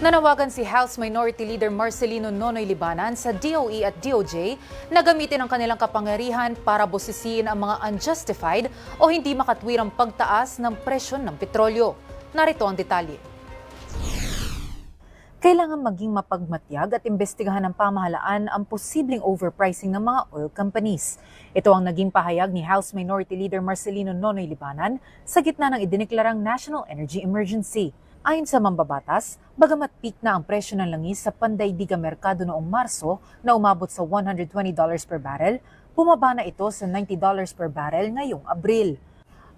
Nanawagan si House Minority Leader Marcelino Nonoy Libanan sa DOE at DOJ na gamitin ang kanilang kapangyarihan para bosisiin ang mga unjustified o hindi makatwirang pagtaas ng presyon ng petrolyo. Narito ang detalye. Kailangan maging mapagmatyag at imbestigahan ng pamahalaan ang posibleng overpricing ng mga oil companies. Ito ang naging pahayag ni House Minority Leader Marcelino Nonoy Libanan sa gitna ng idineklarang National Energy Emergency. Ayon sa mambabatas, bagamat peak na ang presyo ng langis sa pandaigdigang merkado noong Marso na umabot sa $120 per barrel, bumaba na ito sa $90 per barrel ngayong Abril.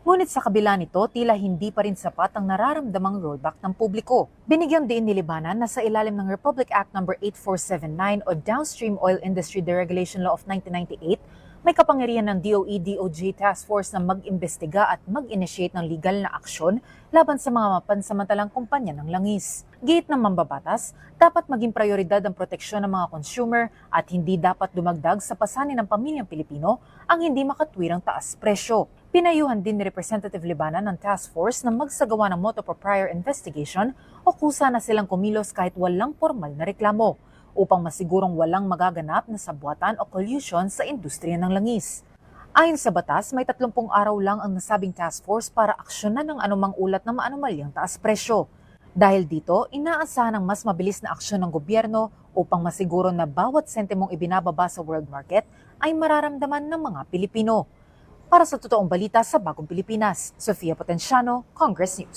Ngunit sa kabila nito, tila hindi pa rin sapat ang nararamdamang rollback ng publiko. Binigyan din ni Libanan na sa ilalim ng Republic Act No. 8479 o Downstream Oil Industry Deregulation Law of 1998, may kapangyarihan ng DOE-DOJ Task Force na mag-imbestiga at mag-initiate ng legal na aksyon laban sa mga mapansamantalang kumpanya ng langis. Giit ng mambabatas, dapat maging prioridad ang proteksyon ng mga consumer at hindi dapat dumagdag sa pasanin ng pamilyang Pilipino ang hindi makatwirang taas presyo. Pinayuhan din ni Representative Libanan ng task force na magsagawa ng motu proprio investigation o kusa na silang kumilos kahit walang formal na reklamo upang masigurong walang magaganap na sabwatan o collusion sa industriya ng langis. Ayon sa batas, may 30 araw lang ang nasabing task force para aksyonan ng anumang ulat ng maanumalyang taas presyo. Dahil dito, inaasahan ang mas mabilis na aksyon ng gobyerno upang masiguro na bawat sentimong ibinababa sa world market ay mararamdaman ng mga Pilipino. Para sa totoong balita sa Bagong Pilipinas, Sofia Potenciano, Congress News.